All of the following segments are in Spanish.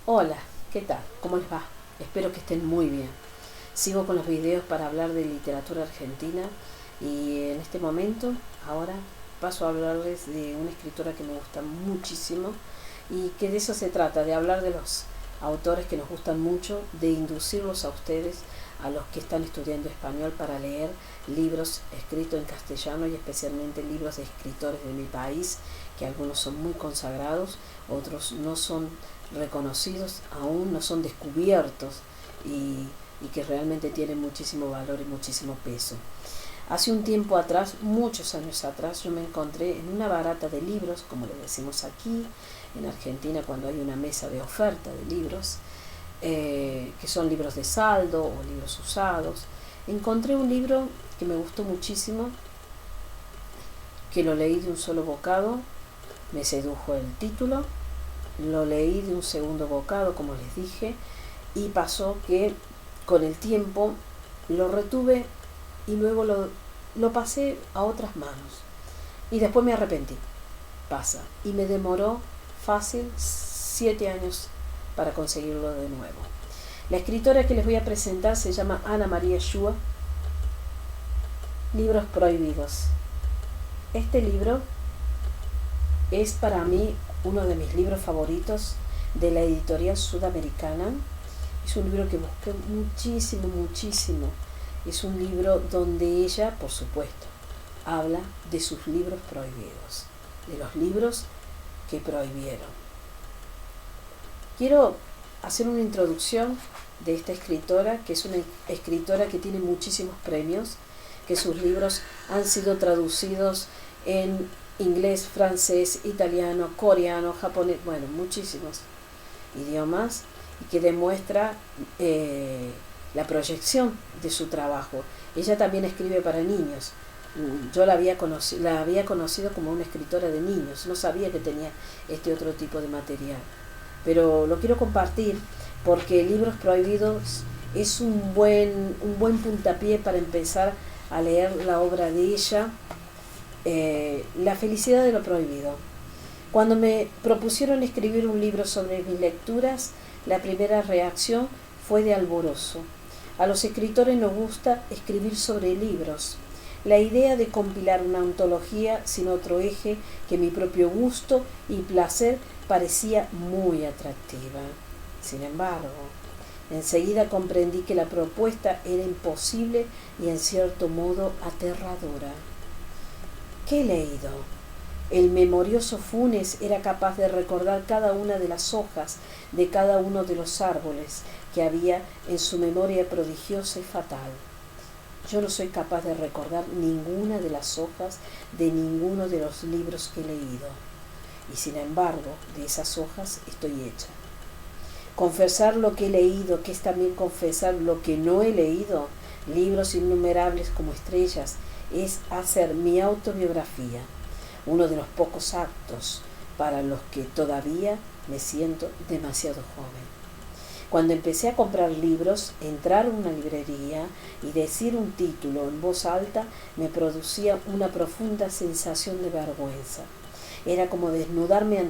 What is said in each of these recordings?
Hola, ¿qué tal? ¿Cómo les va? Espero que estén muy bien. Sigo con los videos para hablar de literatura argentina y en este momento, ahora, paso a hablarles de una escritora que me gusta muchísimo y que de eso se trata, de hablar de los autores que nos gustan mucho, de inducirlos a ustedes, a los que están estudiando español, para leer libros escritos en castellano y especialmente libros de escritores de mi país, que algunos son muy consagrados, otros no son reconocidos, aún no son descubiertos y que realmente tienen muchísimo valor y muchísimo peso. Hace un tiempo atrás, muchos años atrás, yo me encontré en una barata de libros, como le decimos aquí en Argentina cuando hay una mesa de oferta de libros, que son libros de saldo o libros usados. Encontré un libro que me gustó muchísimo, que lo leí de un solo bocado, me sedujo el título, lo leí de un segundo bocado, como les dije, y pasó que con el tiempo lo retuve y luego lo pasé a otras manos. Y después me arrepentí. Pasa. Y me demoró fácil 7 años para conseguirlo de nuevo. La escritora que les voy a presentar se llama Ana María Shua. Libros prohibidos. Este libro es para mí uno de mis libros favoritos de la editorial sudamericana. Es un libro que busqué muchísimo. Es un libro donde ella, por supuesto, habla de sus libros prohibidos, de los libros que prohibieron. Quiero hacer una introducción de esta escritora, que es una escritora que tiene muchísimos premios, que sus libros han sido traducidos en inglés, francés, italiano, coreano, japonés, bueno, muchísimos idiomas, y que demuestra la proyección de su trabajo. Ella también escribe para niños. Yo la había conocido como una escritora de niños, no sabía que tenía este otro tipo de material, pero lo quiero compartir porque Libros Prohibidos es un buen puntapié para empezar a leer la obra de ella, La felicidad de lo prohibido. Cuando me propusieron escribir un libro sobre mis lecturas, la primera reacción fue de alborozo. A los escritores nos gusta escribir sobre libros. La idea de compilar una antología sin otro eje que mi propio gusto y placer parecía muy atractiva. Sin embargo, enseguida comprendí que la propuesta era imposible y en cierto modo aterradora. ¿Qué he leído? El memorioso Funes era capaz de recordar cada una de las hojas de cada uno de los árboles que había en su memoria prodigiosa y fatal. Yo no soy capaz de recordar ninguna de las hojas de ninguno de los libros que he leído, y sin embargo de esas hojas estoy hecha. Confesar lo que he leído, que es también confesar lo que no he leído, libros innumerables como estrellas, es hacer mi autobiografía, uno de los pocos actos para los que todavía me siento demasiado joven. Cuando empecé a comprar libros, entrar a una librería y decir un título en voz alta me producía una profunda sensación de vergüenza. Era como desnudarme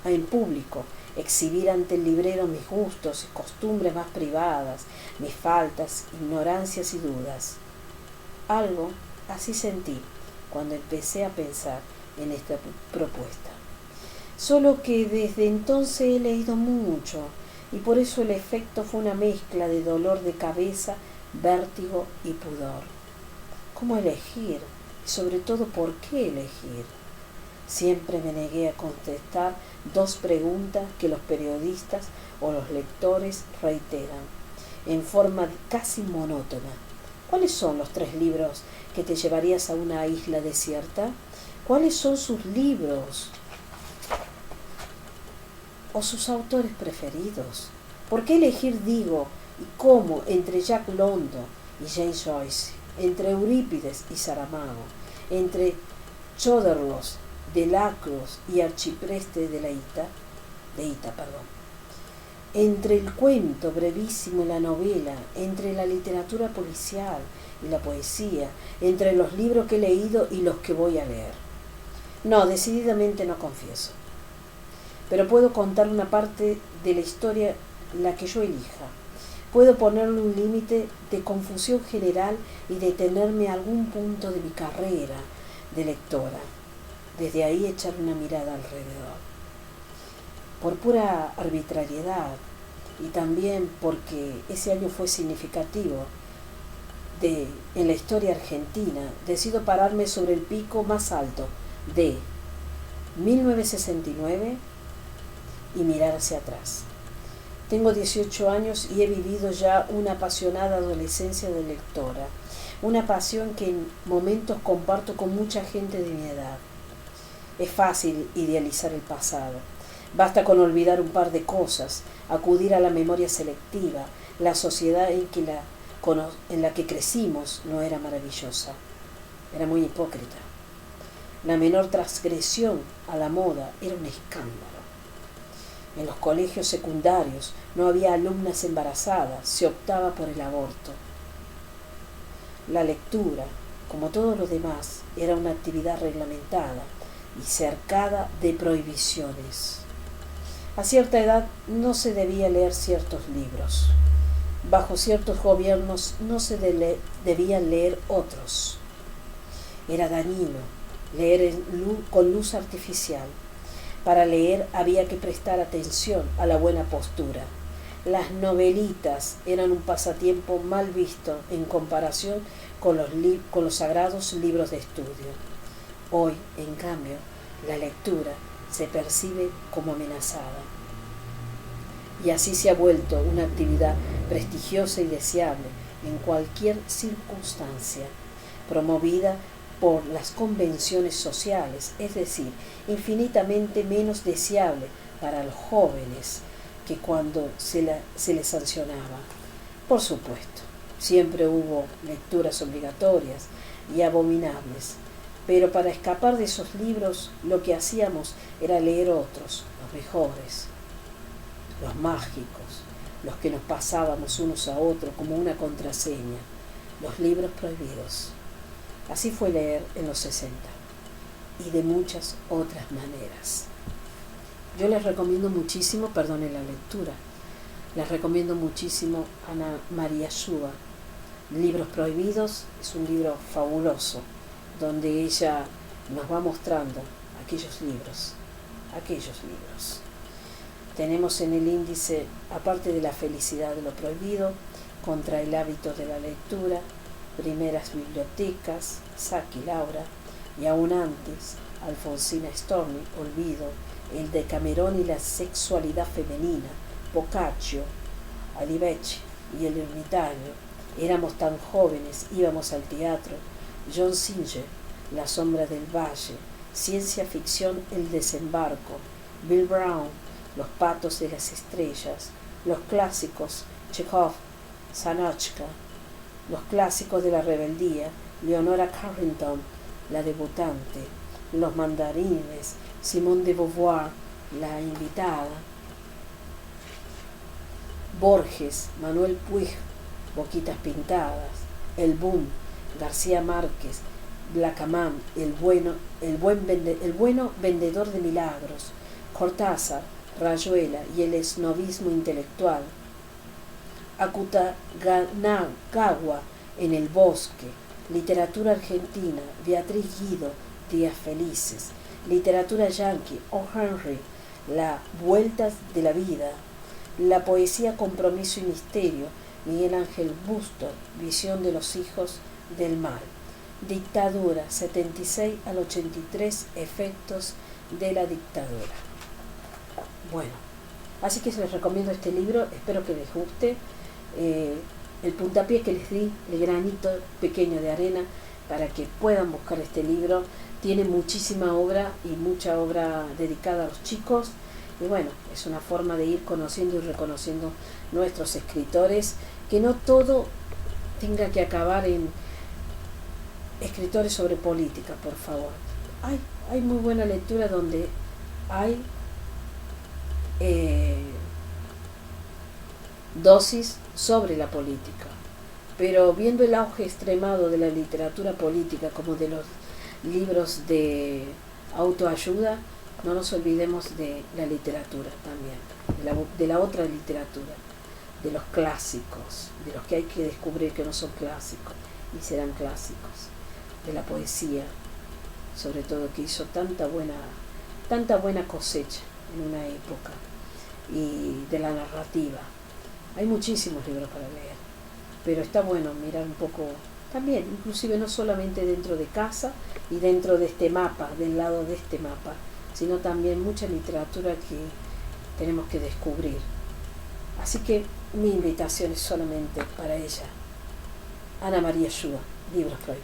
en público, exhibir ante el librero mis gustos y costumbres más privadas, mis faltas, ignorancias y dudas. Algo así sentí cuando empecé a pensar en esta propuesta. Solo que desde entonces he leído mucho y por eso el efecto fue una mezcla de dolor de cabeza, vértigo y pudor. ¿Cómo elegir? Y sobre todo, ¿por qué elegir? Siempre me negué a contestar dos preguntas que los periodistas o los lectores reiteran en forma casi monótona. ¿Cuáles son los 3 libros que te llevarías a una isla desierta? ¿Cuáles son sus libros o sus autores preferidos? ¿Por qué elegir, digo, y cómo entre Jack London y James Joyce, entre Eurípides y Saramago, entre Choderlos, Delacroix y Archipreste de Ita, entre el cuento brevísimo y la novela, entre la literatura policial y la poesía, entre los libros que he leído y los que voy a leer? No, decididamente no confieso. pero puedo contar una parte de la historia, la que yo elija. Puedo ponerle un límite de confusión general y detenerme a algún punto de mi carrera de lectora. Desde ahí echar una mirada alrededor. Por pura arbitrariedad y también porque ese año fue significativo en la historia argentina, decido pararme sobre el pico más alto de 1969 y mirar hacia atrás. Tengo 18 años y he vivido ya una apasionada adolescencia de lectora, una pasión que en momentos comparto con mucha gente de mi edad. Es fácil idealizar el pasado. Basta con olvidar un par de cosas, acudir a la memoria selectiva. La sociedad en la que crecimos no era maravillosa, era muy hipócrita. La menor transgresión a la moda era un escándalo. En los colegios secundarios no había alumnas embarazadas, se optaba por el aborto. La lectura, como todo lo demás, era una actividad reglamentada y cercada de prohibiciones. A cierta edad no se debía leer ciertos libros. Bajo ciertos gobiernos no se debían leer otros. Era dañino leer con luz artificial. Para leer había que prestar atención a la buena postura. Las novelitas eran un pasatiempo mal visto en comparación con los sagrados libros de estudio. Hoy, en cambio, la lectura se percibe como amenazada. Y así se ha vuelto una actividad prestigiosa y deseable en cualquier circunstancia, promovida por las convenciones sociales, es decir, infinitamente menos deseable para los jóvenes que cuando se les sancionaba. Por supuesto, siempre hubo lecturas obligatorias y abominables, pero para escapar de esos libros lo que hacíamos era leer otros, los mejores, los mágicos, los que nos pasábamos unos a otros como una contraseña, los libros prohibidos. Así fue leer en los 60 y de muchas otras maneras. Yo les recomiendo muchísimo, perdonen la lectura, les recomiendo muchísimo Ana María Shua. Libros Prohibidos es un libro fabuloso donde ella nos va mostrando aquellos libros. Tenemos en el índice, aparte de La felicidad de lo prohibido, Contra el hábito de la lectura, Primeras bibliotecas, Saki Laura, y aún antes, Alfonsina Storni, Olvido, El Decamerón y la sexualidad femenina, Boccaccio, Olivetti y El ermitaño, Éramos tan jóvenes, íbamos al teatro, John Singer, La sombra del valle, Ciencia ficción, El desembarco, Bill Brown, Los patos de las estrellas, los clásicos, Chekhov, Sanochka, los clásicos de la rebeldía, Leonora Carrington, La debutante, Los mandarines, Simone de Beauvoir, La invitada, Borges, Manuel Puig, Boquitas pintadas, El Boom, García Márquez, Blackaman, el bueno vendedor de milagros, Cortázar, Rayuela y el esnovismo intelectual, Aconcagua, En el bosque, literatura argentina, Beatriz Guido, Días felices, literatura yanqui, O. Henry, La vueltas de la vida, la poesía Compromiso y misterio, Miguel Ángel Bustos, Visión de los hijos del mal, Dictadura, 76 al 83, efectos de la dictadura. Bueno, así que les recomiendo este libro, espero que les guste. El puntapié que les di, el granito pequeño de arena, para que puedan buscar este libro. Tiene muchísima obra y mucha obra dedicada a los chicos. Y bueno, es una forma de ir conociendo y reconociendo nuestros escritores, que no todo tenga que acabar en escritores sobre política, por favor. Hay muy buena lectura donde hay dosis sobre la política, pero viendo el auge extremado de la literatura política como de los libros de autoayuda, no nos olvidemos de la literatura también, de la otra literatura, de los clásicos, de los que hay que descubrir que no son clásicos y serán clásicos, de la poesía, sobre todo, que hizo tanta buena cosecha en una época, y de la narrativa. Hay muchísimos libros para leer, pero está bueno mirar un poco también, inclusive no solamente dentro de casa y dentro de este mapa, del lado de este mapa, sino también mucha literatura que tenemos que descubrir. Así que mi invitación es solamente para ella. Ana María Shua, Libros Prohibidos.